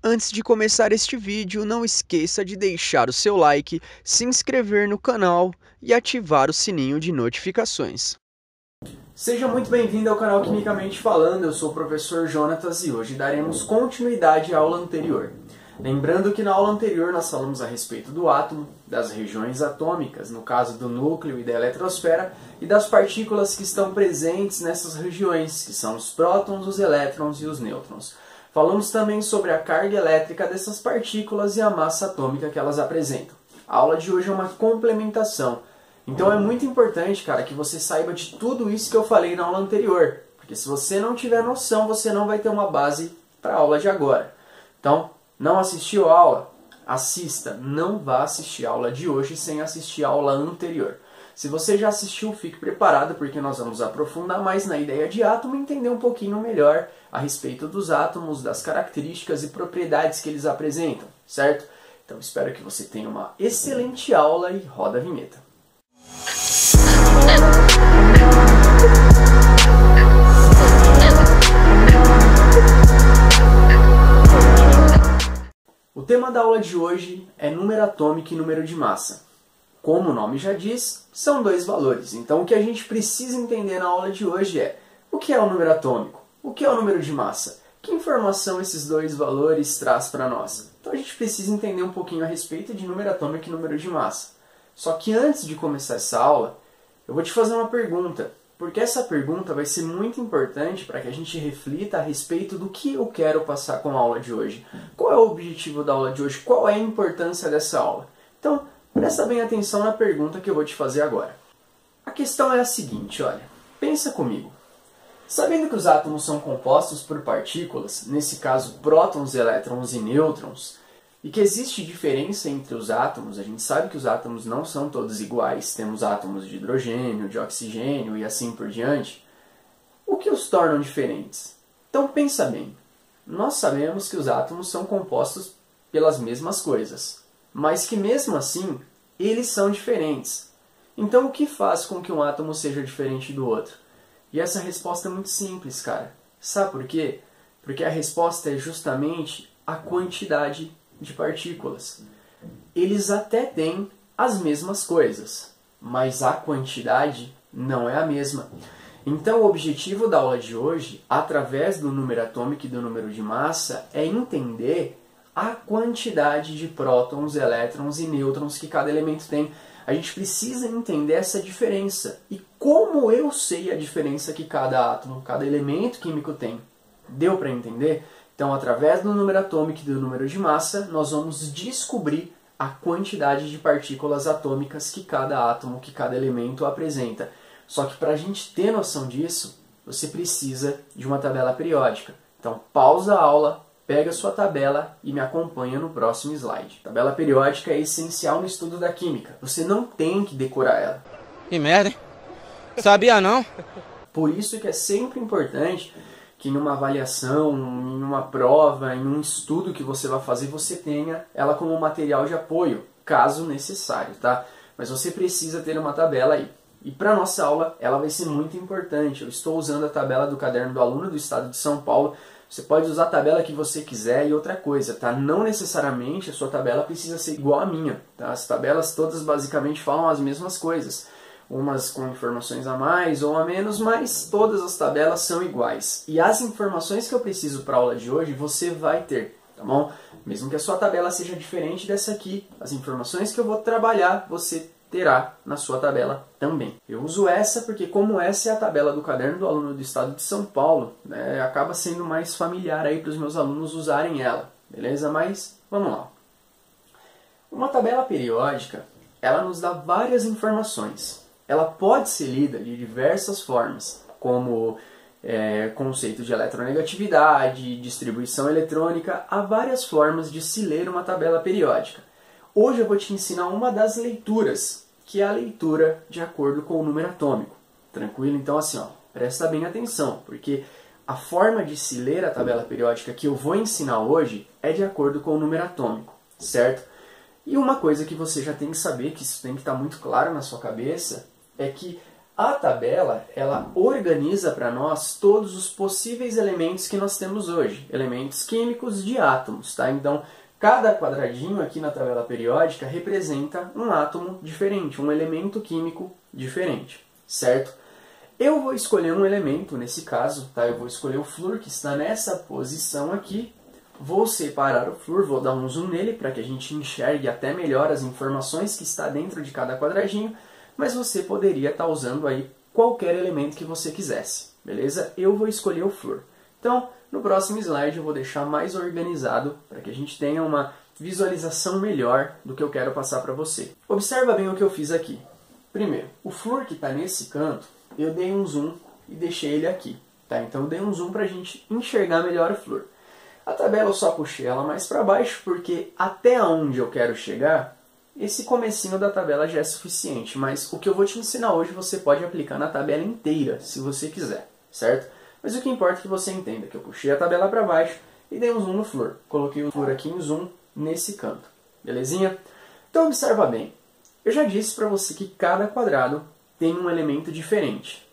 Antes de começar este vídeo, não esqueça de deixar o seu like, se inscrever no canal e ativar o sininho de notificações. Seja muito bem-vindo ao canal Quimicamente Falando, eu sou o professor Jonatas e hoje daremos continuidade à aula anterior. Lembrando que na aula anterior nós falamos a respeito do átomo, das regiões atômicas, no caso do núcleo e da eletrosfera, e das partículas que estão presentes nessas regiões, que são os prótons, os elétrons e os nêutrons. Falamos também sobre a carga elétrica dessas partículas e a massa atômica que elas apresentam. A aula de hoje é uma complementação. Então é muito importante, cara, que você saiba de tudo isso que eu falei na aula anterior. Porque se você não tiver noção, você não vai ter uma base para a aula de agora. Então, não assistiu a aula? Assista. Não vá assistir a aula de hoje sem assistir a aula anterior. Se você já assistiu, fique preparado, porque nós vamos aprofundar mais na ideia de átomo e entender um pouquinho melhor a respeito dos átomos, das características e propriedades que eles apresentam, certo? Então espero que você tenha uma excelente aula e roda a vinheta. O tema da aula de hoje é número atômico e número de massa. Como o nome já diz, são dois valores. Então o que a gente precisa entender na aula de hoje é o que é o número atômico, o que é o número de massa, que informação esses dois valores traz para nós. Então a gente precisa entender um pouquinho a respeito de número atômico e número de massa. Só que antes de começar essa aula, eu vou te fazer uma pergunta, porque essa pergunta vai ser muito importante para que a gente reflita a respeito do que eu quero passar com a aula de hoje. Qual é o objetivo da aula de hoje? Qual é a importância dessa aula? Então, presta bem atenção na pergunta que eu vou te fazer agora. A questão é a seguinte, olha, pensa comigo. Sabendo que os átomos são compostos por partículas, nesse caso prótons, elétrons e nêutrons, e que existe diferença entre os átomos, a gente sabe que os átomos não são todos iguais, temos átomos de hidrogênio, de oxigênio e assim por diante, o que os tornam diferentes? Então pensa bem, nós sabemos que os átomos são compostos pelas mesmas coisas, mas que mesmo assim, eles são diferentes. Então o que faz com que um átomo seja diferente do outro? E essa resposta é muito simples, cara. Sabe por quê? Porque a resposta é justamente a quantidade de partículas. Eles até têm as mesmas coisas, mas a quantidade não é a mesma. Então o objetivo da aula de hoje, através do número atômico e do número de massa, é entender a quantidade de prótons, elétrons e nêutrons que cada elemento tem. A gente precisa entender essa diferença. E como eu sei a diferença que cada átomo, cada elemento químico tem? Deu para entender? Então, através do número atômico e do número de massa, nós vamos descobrir a quantidade de partículas atômicas que cada átomo, que cada elemento apresenta. Só que para a gente ter noção disso, você precisa de uma tabela periódica. Então, pausa a aula, pega a sua tabela e me acompanha no próximo slide. Tabela periódica é essencial no estudo da química. Você não tem que decorar ela. Que merda, hein? Sabia não? Por isso que é sempre importante que numa avaliação, em uma prova, em um estudo que você vai fazer, você tenha ela como material de apoio, caso necessário, tá? Mas você precisa ter uma tabela aí. E para a nossa aula, ela vai ser muito importante. Eu estou usando a tabela do Caderno do Aluno do Estado de São Paulo. Você pode usar a tabela que você quiser e outra coisa, tá? Não necessariamente a sua tabela precisa ser igual à minha, tá? As tabelas todas basicamente falam as mesmas coisas. Umas com informações a mais ou a menos, mas todas as tabelas são iguais. E as informações que eu preciso para a aula de hoje, você vai ter, tá bom? Mesmo que a sua tabela seja diferente dessa aqui, as informações que eu vou trabalhar, você terá na sua tabela também. Eu uso essa porque como essa é a tabela do Caderno do Aluno do Estado de São Paulo, né, acaba sendo mais familiar aí para os meus alunos usarem ela, beleza? Mas vamos lá. Uma tabela periódica, ela nos dá várias informações. Ela pode ser lida de diversas formas, como conceito de eletronegatividade, distribuição eletrônica, há várias formas de se ler uma tabela periódica. Hoje eu vou te ensinar uma das leituras, que é a leitura de acordo com o número atômico. Tranquilo? Então assim, ó, presta bem atenção, porque a forma de se ler a tabela periódica que eu vou ensinar hoje é de acordo com o número atômico, certo? E uma coisa que você já tem que saber, que isso tem que estar muito claro na sua cabeça, é que A tabela, ela organiza para nós todos os possíveis elementos que nós temos hoje, elementos químicos de átomos, tá? Então, cada quadradinho aqui na tabela periódica representa um átomo diferente, um elemento químico diferente, certo? Eu vou escolher um elemento, nesse caso, tá? Eu vou escolher o flúor, que está nessa posição aqui. Vou separar o flúor, vou dar um zoom nele para que a gente enxergue até melhor as informações que está dentro de cada quadradinho, mas você poderia estar usando aí qualquer elemento que você quisesse, beleza? Eu vou escolher o flúor. Então, no próximo slide eu vou deixar mais organizado para que a gente tenha uma visualização melhor do que eu quero passar para você. Observa bem o que eu fiz aqui. Primeiro, o flúor que está nesse canto, eu dei um zoom e deixei ele aqui, tá? Então eu dei um zoom para a gente enxergar melhor o flúor. A tabela eu só puxei ela mais para baixo porque até onde eu quero chegar, esse comecinho da tabela já é suficiente, mas o que eu vou te ensinar hoje você pode aplicar na tabela inteira, se você quiser, certo? Mas o que importa é que você entenda que eu puxei a tabela para baixo e dei um zoom no flúor. Coloquei o flúor aqui em zoom nesse canto, belezinha? Então observa bem, eu já disse para você que cada quadrado tem um elemento diferente.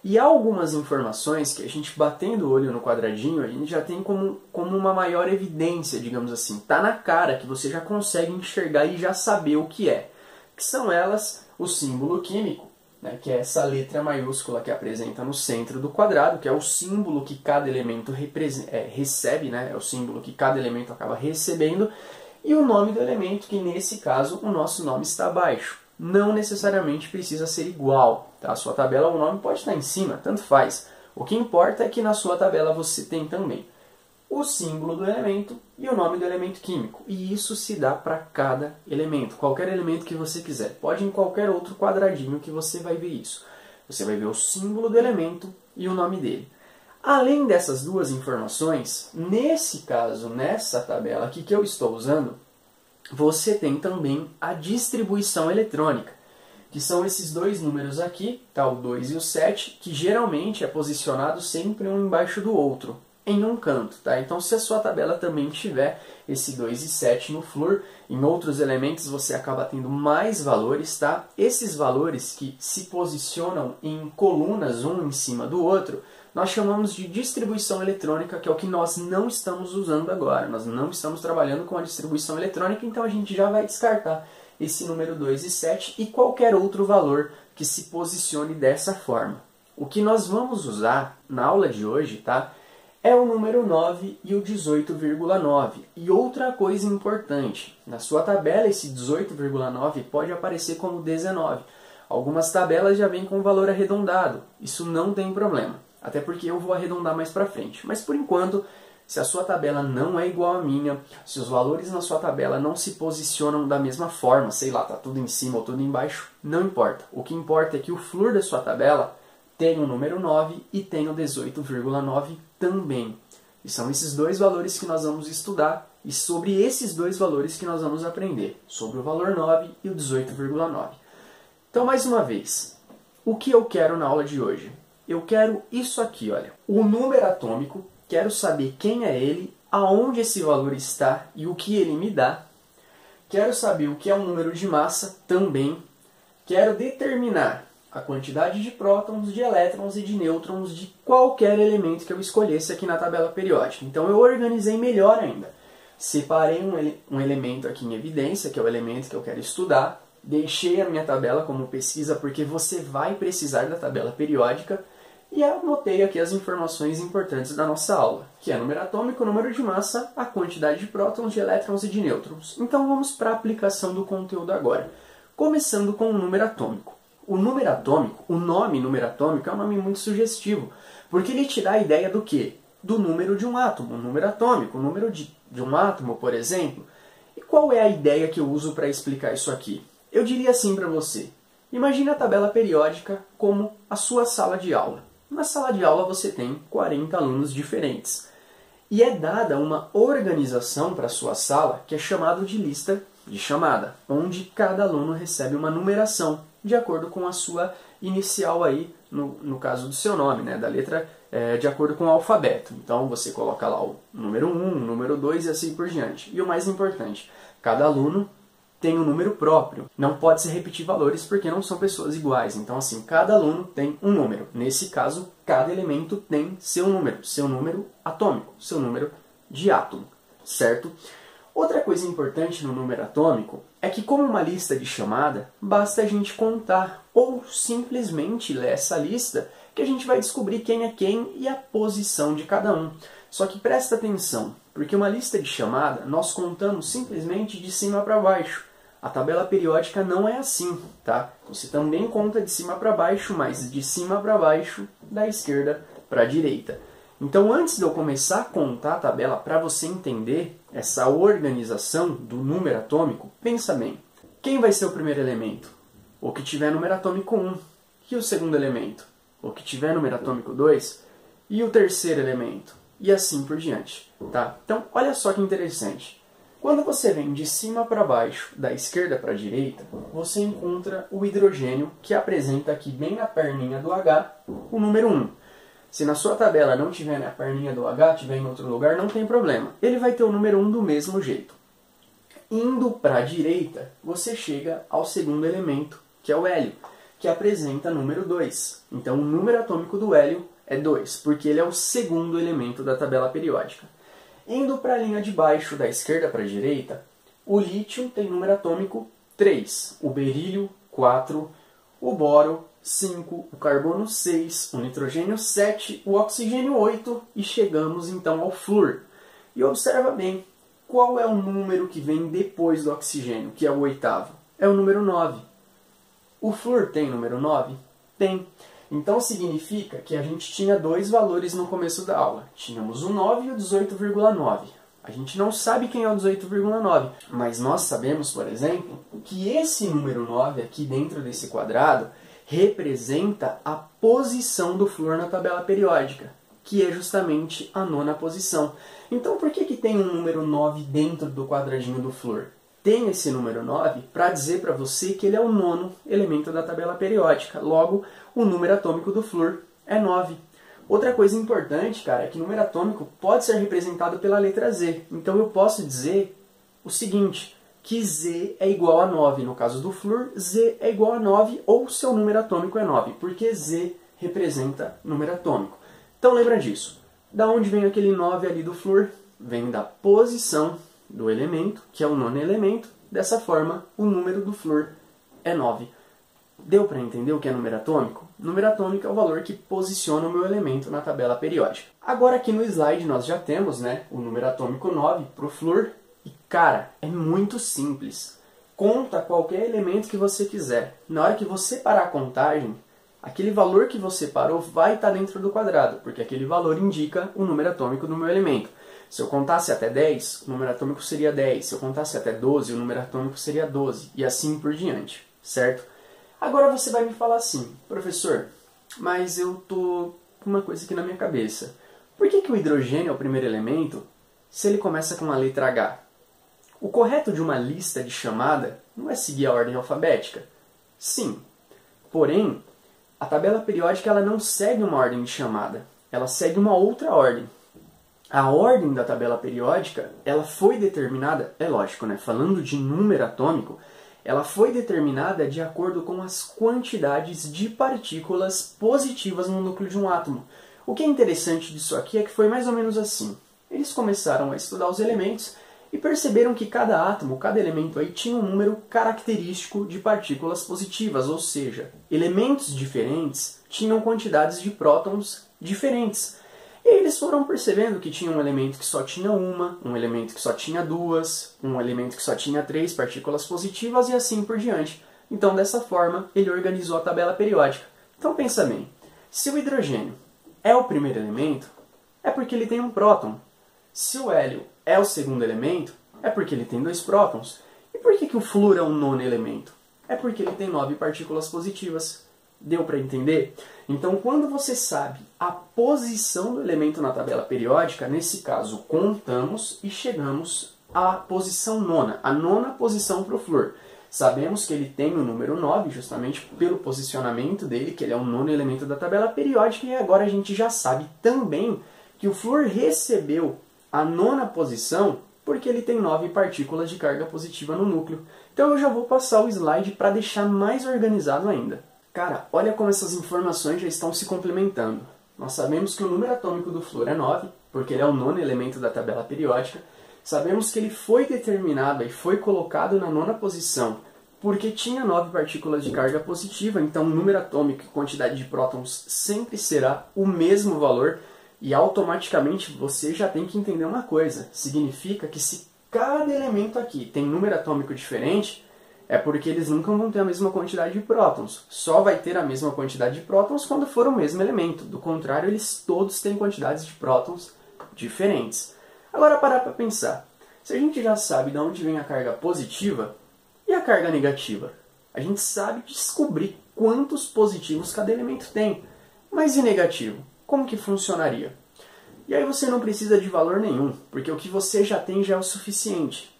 E há algumas informações que a gente batendo o olho no quadradinho, a gente já tem como uma maior evidência, digamos assim. Tá na cara que você já consegue enxergar e já saber o que é. Que são elas o símbolo químico, né, que é essa letra maiúscula que apresenta no centro do quadrado, que é o símbolo que cada elemento recebe, né, é o símbolo que cada elemento acaba recebendo, e o nome do elemento, que nesse caso o nosso nome está abaixo. Não necessariamente precisa ser igual, tá? A sua tabela, o nome pode estar em cima, tanto faz. O que importa é que na sua tabela você tem também o símbolo do elemento e o nome do elemento químico. E isso se dá para cada elemento, qualquer elemento que você quiser. Pode ir em qualquer outro quadradinho que você vai ver isso. Você vai ver o símbolo do elemento e o nome dele. Além dessas duas informações, nesse caso, nessa tabela aqui que eu estou usando, você tem também a distribuição eletrônica, que são esses dois números aqui, tá, o 2 e o 7, que geralmente é posicionado sempre um embaixo do outro, em um canto. Tá? Então, se a sua tabela também tiver esse 2 e 7 no flúor, em outros elementos você acaba tendo mais valores. Tá? Esses valores que se posicionam em colunas, um em cima do outro, nós chamamos de distribuição eletrônica, que é o que nós não estamos usando agora. Nós não estamos trabalhando com a distribuição eletrônica, então a gente já vai descartar esse número 2 e 7 e qualquer outro valor que se posicione dessa forma. O que nós vamos usar na aula de hoje, tá, é o número 9 e o 18,9. E outra coisa importante, na sua tabela esse 18,9 pode aparecer como 19. Algumas tabelas já vêm com valor arredondado, isso não tem problema. Até porque eu vou arredondar mais para frente. Mas por enquanto, se a sua tabela não é igual à minha, se os valores na sua tabela não se posicionam da mesma forma, sei lá, tá tudo em cima ou tudo embaixo, não importa. O que importa é que o flúor da sua tabela tem o número 9 e tem o 18,9 também. E são esses dois valores que nós vamos estudar e sobre esses dois valores que nós vamos aprender, sobre o valor 9 e o 18,9. Então, mais uma vez, o que eu quero na aula de hoje? Eu quero isso aqui, olha. O número atômico, quero saber quem é ele, aonde esse valor está e o que ele me dá. Quero saber o que é um número de massa também. Quero determinar a quantidade de prótons, de elétrons e de nêutrons de qualquer elemento que eu escolhesse aqui na tabela periódica. Então eu organizei melhor ainda. Separei um elemento aqui em evidência, que é o elemento que eu quero estudar. Deixei a minha tabela como pesquisa porque você vai precisar da tabela periódica. E anotei aqui as informações importantes da nossa aula, que é número atômico, número de massa, a quantidade de prótons, de elétrons e de nêutrons. Então vamos para a aplicação do conteúdo agora. Começando com o número atômico. O número atômico, o nome número atômico é um nome muito sugestivo, porque ele te dá a ideia do quê? Do número de um átomo, o número atômico, o número de um átomo, por exemplo. E qual é a ideia que eu uso para explicar isso aqui? Eu diria assim para você. Imagine a tabela periódica como a sua sala de aula. Na sala de aula você tem 40 alunos diferentes. E é dada uma organização para a sua sala que é chamado de lista de chamada, onde cada aluno recebe uma numeração de acordo com a sua inicial aí, no caso do seu nome, né, da letra de acordo com o alfabeto. Então você coloca lá o número 1, o número 2 e assim por diante. E o mais importante, cada aluno tem um número próprio. Não pode se repetir valores porque não são pessoas iguais. Então, assim, cada aluno tem um número. Nesse caso, cada elemento tem seu número atômico, seu número de átomo, certo? Outra coisa importante no número atômico é que, como uma lista de chamada, basta a gente contar ou simplesmente ler essa lista que a gente vai descobrir quem é quem e a posição de cada um. Só que presta atenção, porque uma lista de chamada nós contamos simplesmente de cima para baixo. A tabela periódica não é assim, tá? Você também conta de cima para baixo, mas de cima para baixo, da esquerda para a direita. Então, antes de eu começar a contar a tabela para você entender essa organização do número atômico, pensa bem. Quem vai ser o primeiro elemento? O que tiver número atômico 1. E o segundo elemento? O que tiver número atômico 2. E o terceiro elemento? E assim por diante, tá? Então, olha só que interessante. Quando você vem de cima para baixo, da esquerda para a direita, você encontra o hidrogênio, que apresenta aqui bem na perninha do H o número 1. Se na sua tabela não tiver na perninha do H, tiver em outro lugar, não tem problema. Ele vai ter o número 1 do mesmo jeito. Indo para a direita, você chega ao segundo elemento, que é o hélio, que apresenta número 2. Então, o número atômico do hélio é 2, porque ele é o segundo elemento da tabela periódica. Indo para a linha de baixo, da esquerda para a direita, o lítio tem número atômico 3, o berílio 4, o boro 5, o carbono 6, o nitrogênio 7, o oxigênio 8 e chegamos então ao flúor. E observa bem, qual é o número que vem depois do oxigênio, que é o oitavo? É o número 9. O flúor tem número 9? Tem. Então significa que a gente tinha dois valores no começo da aula. Tínhamos o 9 e o 18,9. A gente não sabe quem é o 18,9, mas nós sabemos, por exemplo, que esse número 9 aqui dentro desse quadrado representa a posição do flúor na tabela periódica, que é justamente a 9ª posição. Então por que tem um número 9 dentro do quadradinho do flúor? Tem esse número 9 para dizer para você que ele é o 9º elemento da tabela periódica. Logo, o número atômico do flúor é 9. Outra coisa importante, cara, é que o número atômico pode ser representado pela letra Z. Então eu posso dizer o seguinte, que Z é igual a 9. No caso do flúor, Z é igual a 9 ou seu número atômico é 9, porque Z representa número atômico. Então lembra disso. Da onde vem aquele 9 ali do flúor? Vem da posição do elemento, que é o 9º elemento. Dessa forma, o número do flúor é 9. Deu para entender o que é número atômico? Número atômico é o valor que posiciona o meu elemento na tabela periódica. Agora aqui no slide nós já temos, o número atômico 9 para o flúor. E cara, é muito simples. Conta qualquer elemento que você quiser. Na hora que você parar a contagem, aquele valor que você parou vai estar dentro do quadrado, porque aquele valor indica o número atômico do meu elemento. Se eu contasse até 10, o número atômico seria 10. Se eu contasse até 12, o número atômico seria 12. E assim por diante, certo? Agora você vai me falar assim, professor, mas eu tô com uma coisa aqui na minha cabeça. Por que o hidrogênio é o primeiro elemento se ele começa com a letra H? O correto de uma lista de chamada não é seguir a ordem alfabética? Sim. Porém, a tabela periódica ela não segue uma ordem de chamada. Ela segue uma outra ordem. A ordem da tabela periódica, ela foi determinada, é lógico, falando de número atômico, ela foi determinada de acordo com as quantidades de partículas positivas no núcleo de um átomo. O que é interessante disso aqui é que foi mais ou menos assim. Eles começaram a estudar os elementos e perceberam que cada átomo, cada elemento aí tinha um número característico de partículas positivas, ou seja, elementos diferentes tinham quantidades de prótons diferentes. E aí eles foram percebendo que tinha um elemento que só tinha uma, um elemento que só tinha duas, um elemento que só tinha 3 partículas positivas e assim por diante. Então, dessa forma, ele organizou a tabela periódica. Então, pensa bem, se o hidrogênio é o primeiro elemento, é porque ele tem um próton. Se o hélio é o segundo elemento, é porque ele tem 2 prótons. E por que o flúor é o 9º elemento? É porque ele tem 9 partículas positivas. Deu para entender? Então, quando você sabe a posição do elemento na tabela periódica, nesse caso, contamos e chegamos à posição 9ª, a 9ª posição para o flúor. Sabemos que ele tem o número 9, justamente pelo posicionamento dele, que ele é o 9º elemento da tabela periódica, e agora a gente já sabe também que o flúor recebeu a 9ª posição Porque ele tem 9 partículas de carga positiva no núcleo. Então eu já vou passar o slide para deixar mais organizado ainda. Cara, olha como essas informações já estão se complementando. Nós sabemos que o número atômico do flúor é 9, porque ele é o 9º elemento da tabela periódica. Sabemos que ele foi determinado e foi colocado na 9ª posição porque tinha 9 partículas de carga positiva, então o número atômico e quantidade de prótons sempre será o mesmo valor, e automaticamente você já tem que entender uma coisa. Significa que se cada elemento aqui tem número atômico diferente, é porque eles nunca vão ter a mesma quantidade de prótons. Só vai ter a mesma quantidade de prótons quando for o mesmo elemento. Do contrário, eles todos têm quantidades de prótons diferentes. Agora parar para pensar. Se a gente já sabe de onde vem a carga positiva e a carga negativa, a gente sabe descobrir quantos positivos cada elemento tem. Mas e negativo? Como que funcionaria? E aí você não precisa de valor nenhum, porque o que você já tem já é o suficiente.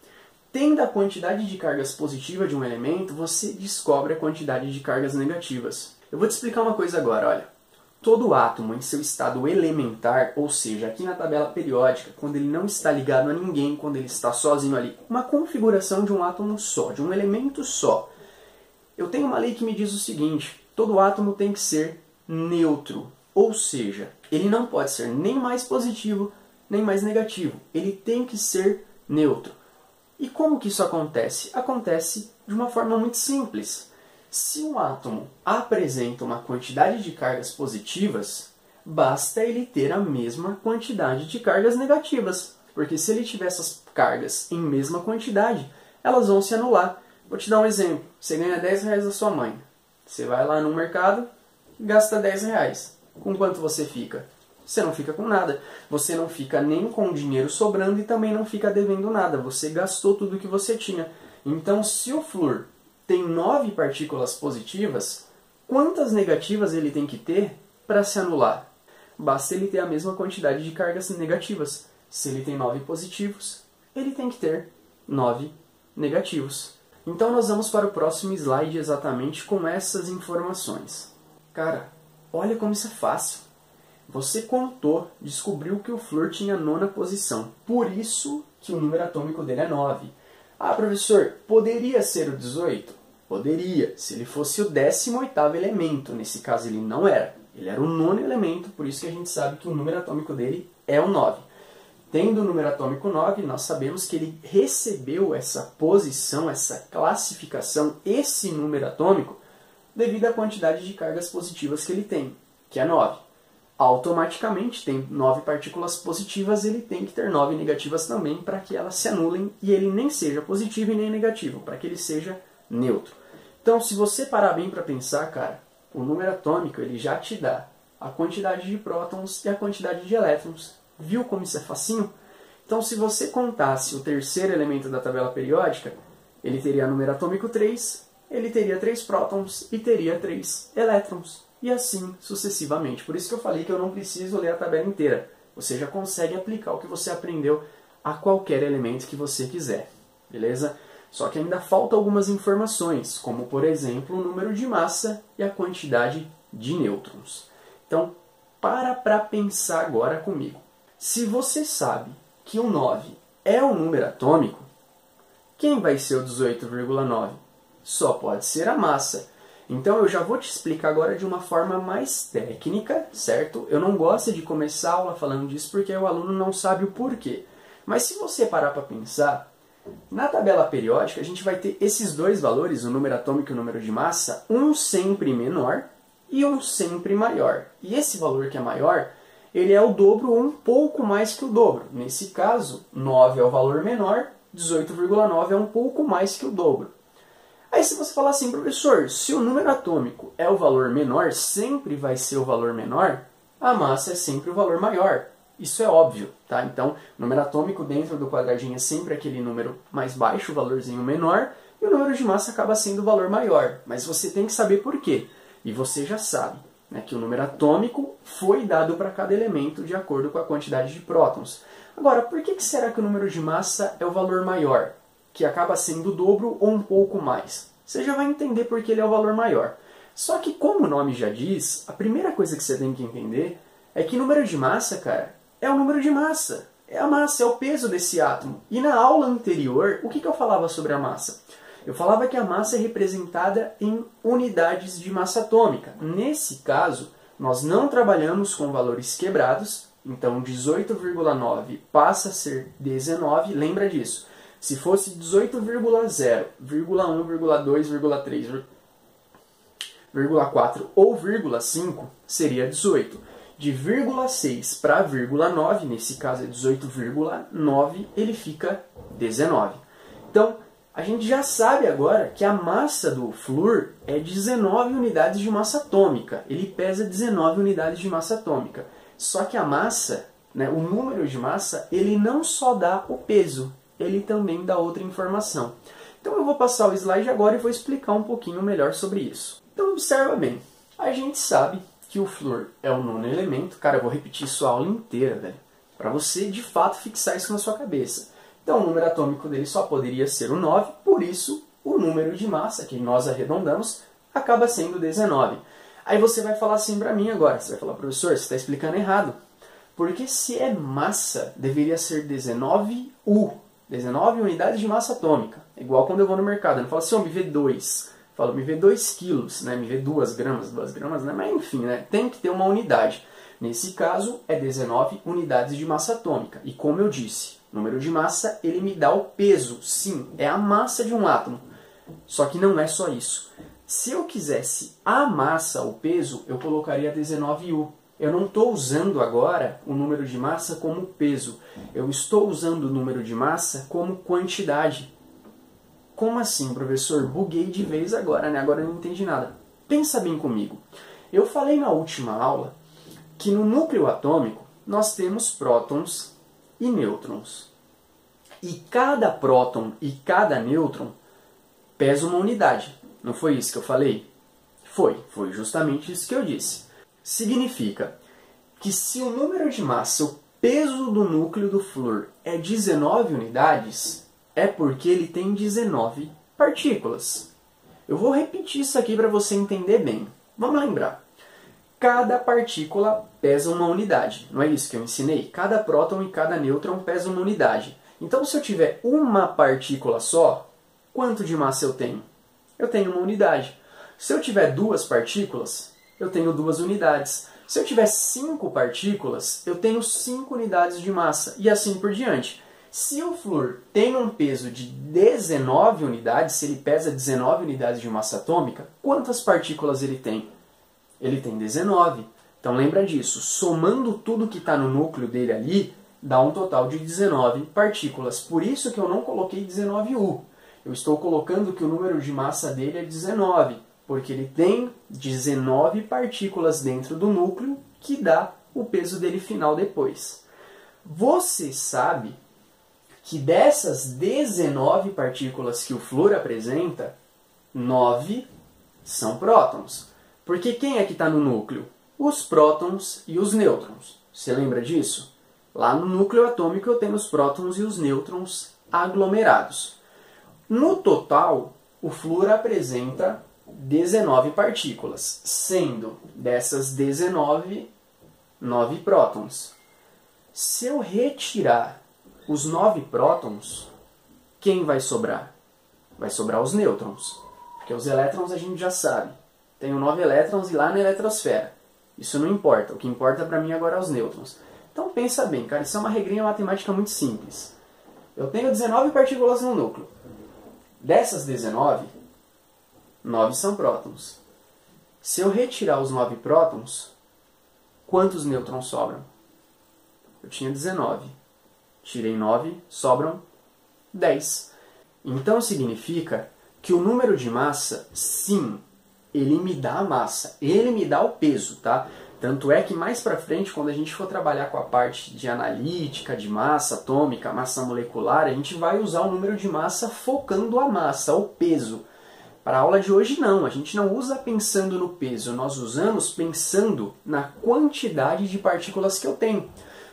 Tendo a quantidade de cargas positivas de um elemento, você descobre a quantidade de cargas negativas. Eu vou te explicar uma coisa agora, olha. Todo átomo em seu estado elementar, ou seja, aqui na tabela periódica, quando ele não está ligado a ninguém, quando ele está sozinho ali, uma configuração de um átomo só, de um elemento só. Eu tenho uma lei que me diz o seguinte: todo átomo tem que ser neutro, ou seja, ele não pode ser nem mais positivo, nem mais negativo. Ele tem que ser neutro. E como que isso acontece? Acontece de uma forma muito simples. Se um átomo apresenta uma quantidade de cargas positivas, basta ele ter a mesma quantidade de cargas negativas. Porque se ele tiver essas cargas em mesma quantidade, elas vão se anular. Vou te dar um exemplo. Você ganha 10 reais da sua mãe. Você vai lá no mercado e gasta 10 reais. Com quanto você fica? Você não fica com nada. Você não fica nem com dinheiro sobrando e também não fica devendo nada. Você gastou tudo que você tinha. Então, se o flúor tem 9 partículas positivas, quantas negativas ele tem que ter para se anular? Basta ele ter a mesma quantidade de cargas negativas. Se ele tem 9 positivos, ele tem que ter 9 negativos. Então nós vamos para o próximo slide exatamente com essas informações. Cara, olha como isso é fácil. Você contou, descobriu que o flúor tinha a 9ª posição. Por isso que o número atômico dele é 9. Ah, professor, poderia ser o 18? Poderia, se ele fosse o 18º elemento. Nesse caso ele não era. Ele era o 9º elemento, por isso que a gente sabe que o número atômico dele é o 9. Tendo o número atômico 9, nós sabemos que ele recebeu essa posição, essa classificação, esse número atômico, devido à quantidade de cargas positivas que ele tem, que é 9. Automaticamente, tem 9 partículas positivas, ele tem que ter 9 negativas também para que elas se anulem e ele nem seja positivo e nem negativo, para que ele seja neutro. Então, se você parar bem para pensar, cara, o número atômico ele já te dá a quantidade de prótons e a quantidade de elétrons. Viu como isso é facinho? Então, se você contasse o terceiro elemento da tabela periódica, ele teria número atômico 3, ele teria 3 prótons e teria 3 elétrons. E assim sucessivamente. Por isso que eu falei que eu não preciso ler a tabela inteira. Você já consegue aplicar o que você aprendeu a qualquer elemento que você quiser. Beleza? Só que ainda falta algumas informações, como por exemplo o número de massa e a quantidade de nêutrons. Então, para pensar agora comigo. Se você sabe que o 9 é um número atômico, quem vai ser o 18,9? Só pode ser a massa. Então eu já vou te explicar agora de uma forma mais técnica, certo? Eu não gosto de começar a aula falando disso porque o aluno não sabe o porquê. Mas se você parar para pensar, na tabela periódica a gente vai ter esses dois valores, o número atômico e o número de massa, um sempre menor e um sempre maior. E esse valor que é maior, ele é o dobro ou um pouco mais que o dobro. Nesse caso, 9 é o valor menor, 18,9 é um pouco mais que o dobro. Aí se você falar assim, professor, se o número atômico é o valor menor, sempre vai ser o valor menor, a massa é sempre o valor maior. Isso é óbvio, tá? Então, o número atômico dentro do quadradinho é sempre aquele número mais baixo, o valorzinho menor, e o número de massa acaba sendo o valor maior. Mas você tem que saber por quê. E você já sabe, né, que o número atômico foi dado para cada elemento de acordo com a quantidade de prótons. Agora, por que será que o número de massa é o valor maior? Que acaba sendo o dobro ou um pouco mais. Você já vai entender por que ele é o valor maior. Só que, como o nome já diz, a primeira coisa que você tem que entender é que número de massa, cara, é o número de massa. É a massa, é o peso desse átomo. E na aula anterior, o que eu falava sobre a massa? Eu falava que a massa é representada em unidades de massa atômica. Nesse caso, nós não trabalhamos com valores quebrados, então 18,9 passa a ser 19, lembra disso. Se fosse 18,0, 1,2, 3, 4 ou 0,5 seria 18. De 0,6 para 0,9, nesse caso é 18,9, ele fica 19. Então, a gente já sabe agora que a massa do flúor é 19 unidades de massa atômica. Ele pesa 19 unidades de massa atômica. Só que a massa, né, o número de massa, ele não só dá o peso, ele também dá outra informação. Então eu vou passar o slide agora e vou explicar um pouquinho melhor sobre isso. Então observa bem, a gente sabe que o flúor é o nono elemento. Cara, eu vou repetir isso a aula inteira, velho, para você de fato fixar isso na sua cabeça. Então o número atômico dele só poderia ser o 9, por isso o número de massa, que nós arredondamos, acaba sendo 19. Aí você vai falar assim para mim agora, você vai falar, professor, você está explicando errado. Porque se é massa, deveria ser 19U, 19 unidades de massa atômica. É igual quando eu vou no mercado, eu não falo assim, me vê 2. Eu falo, me vê 2 quilos, né? Me vê 2 gramas, né? Mas enfim, né? Tem que ter uma unidade. Nesse caso, é 19 unidades de massa atômica. E como eu disse, o número de massa, ele me dá o peso. Sim, é a massa de um átomo. Só que não é só isso. Se eu quisesse a massa, o peso, eu colocaria 19U. Eu não estou usando agora o número de massa como peso. Eu estou usando o número de massa como quantidade. Como assim, professor? Buguei de vez agora, né? Agora eu não entendi nada. Pensa bem comigo. Eu falei na última aula que no núcleo atômico nós temos prótons e nêutrons. E cada próton e cada nêutron pesa uma unidade. Não foi isso que eu falei? Foi justamente isso que eu disse. Significa que se o número de massa, o peso do núcleo do flúor é 19 unidades, é porque ele tem 19 partículas. Eu vou repetir isso aqui para você entender bem. Vamos lembrar. Cada partícula pesa uma unidade. Não é isso que eu ensinei? Cada próton e cada nêutron pesa uma unidade. Então, se eu tiver uma partícula só, quanto de massa eu tenho? Eu tenho uma unidade. Se eu tiver 2 partículas, eu tenho 2 unidades. Se eu tiver 5 partículas, eu tenho 5 unidades de massa. E assim por diante. Se o flúor tem um peso de 19 unidades, se ele pesa 19 unidades de massa atômica, quantas partículas ele tem? Ele tem 19. Então lembra disso. Somando tudo que está no núcleo dele ali, dá um total de 19 partículas. Por isso que eu não coloquei 19U. Eu estou colocando que o número de massa dele é 19, porque ele tem 19 partículas dentro do núcleo, que dá o peso dele final depois. Você sabe que dessas 19 partículas que o flúor apresenta, 9 são prótons. Porque quem é que está no núcleo? Os prótons e os nêutrons. Você lembra disso? Lá no núcleo atômico eu tenho os prótons e os nêutrons aglomerados. No total, o flúor apresenta 19 partículas, sendo dessas 19, 9 prótons. Se eu retirar os 9 prótons, quem vai sobrar? Vai sobrar os nêutrons. Porque os elétrons a gente já sabe. Tenho 9 elétrons e lá na eletrosfera. Isso não importa. O que importa para mim agora é os nêutrons. Então pensa bem, cara. Isso é uma regrinha matemática muito simples. Eu tenho 19 partículas no núcleo. Dessas 19, 9 são prótons. Se eu retirar os 9 prótons, quantos nêutrons sobram? Eu tinha 19. Tirei 9, sobram 10. Então significa que o número de massa, sim, ele me dá a massa, ele me dá o peso, tá? Tanto é que mais pra frente, quando a gente for trabalhar com a parte de analítica, de massa atômica, massa molecular, a gente vai usar o número de massa focando a massa, o peso. Para a aula de hoje não, a gente não usa pensando no peso, nós usamos pensando na quantidade de partículas que eu tenho.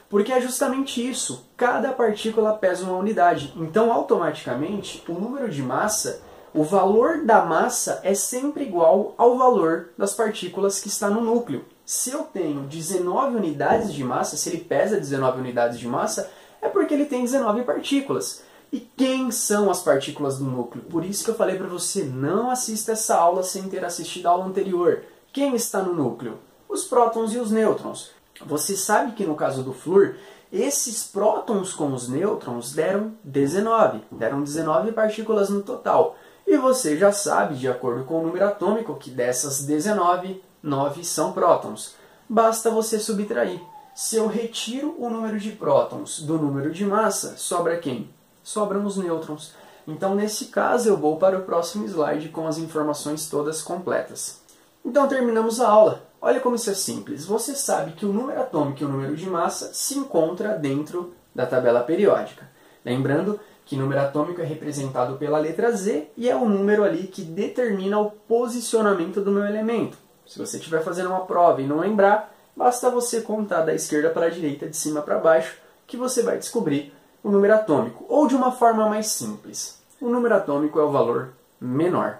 Porque é justamente isso, cada partícula pesa uma unidade. Então, automaticamente, o número de massa, o valor da massa é sempre igual ao valor das partículas que está no núcleo. Se eu tenho 19 unidades de massa, se ele pesa 19 unidades de massa, É porque ele tem 19 partículas. E quem são as partículas do núcleo? Por isso que eu falei para você, não assista essa aula sem ter assistido a aula anterior. Quem está no núcleo? Os prótons e os nêutrons. Você sabe que no caso do flúor, esses prótons com os nêutrons deram 19 partículas no total. E você já sabe, de acordo com o número atômico, que dessas 19, 9 são prótons. Basta você subtrair. Se eu retiro o número de prótons do número de massa, sobra quem? Sobram os nêutrons. Então, nesse caso, eu vou para o próximo slide com as informações todas completas. Então, terminamos a aula. Olha como isso é simples. Você sabe que o número atômico e o número de massa se encontram dentro da tabela periódica. Lembrando que número atômico é representado pela letra Z e é o número ali que determina o posicionamento do meu elemento. Se você estiver fazendo uma prova e não lembrar, basta você contar da esquerda para a direita, de cima para baixo, que você vai descobrir o número atômico. Ou de uma forma mais simples, o número atômico é o valor menor.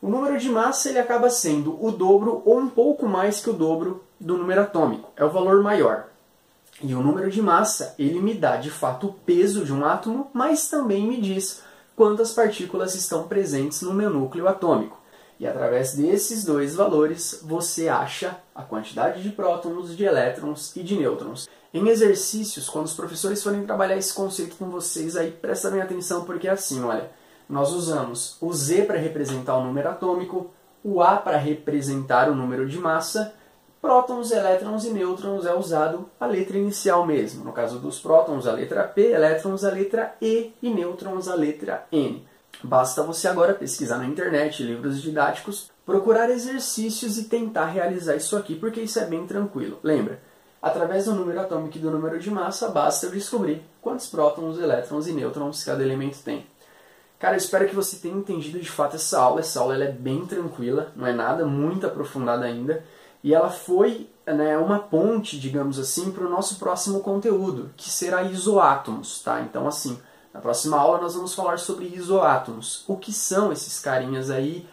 O número de massa ele acaba sendo o dobro ou um pouco mais que o dobro do número atômico. É o valor maior. E o número de massa ele me dá de fato o peso de um átomo, mas também me diz quantas partículas estão presentes no meu núcleo atômico. E através desses dois valores você acha a quantidade de prótons, de elétrons e de nêutrons. Em exercícios, quando os professores forem trabalhar esse conceito com vocês, aí presta bem atenção porque é assim, olha. Nós usamos o Z para representar o número atômico, o A para representar o número de massa, prótons, elétrons e nêutrons é usado a letra inicial mesmo. No caso dos prótons, a letra P, elétrons, a letra E e nêutrons, a letra N. Basta você agora pesquisar na internet, livros didáticos, procurar exercícios e tentar realizar isso aqui, porque isso é bem tranquilo. Lembra? Através do número atômico e do número de massa, basta eu descobrir quantos prótons, elétrons e nêutrons cada elemento tem. Cara, eu espero que você tenha entendido de fato essa aula. Essa aula ela é bem tranquila, não é nada muito aprofundada ainda. E ela foi uma ponte, digamos assim, para o nosso próximo conteúdo, que será isoátomos. Tá? Então, assim, na próxima aula nós vamos falar sobre isoátomos. O que são esses carinhas aí,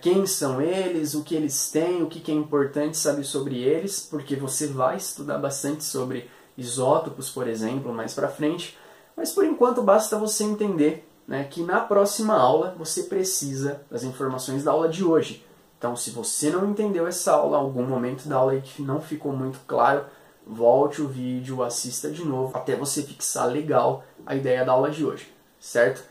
quem são eles, o que eles têm, o que é importante saber sobre eles, porque você vai estudar bastante sobre isótopos, por exemplo, mais para frente. Mas por enquanto basta você entender que na próxima aula você precisa das informações da aula de hoje. Então, se você não entendeu essa aula, algum momento da aula aí que não ficou muito claro, volte o vídeo, assista de novo, até você fixar legal a ideia da aula de hoje, certo?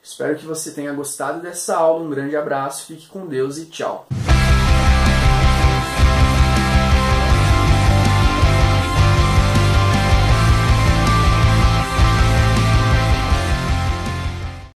Espero que você tenha gostado dessa aula, um grande abraço, fique com Deus e tchau!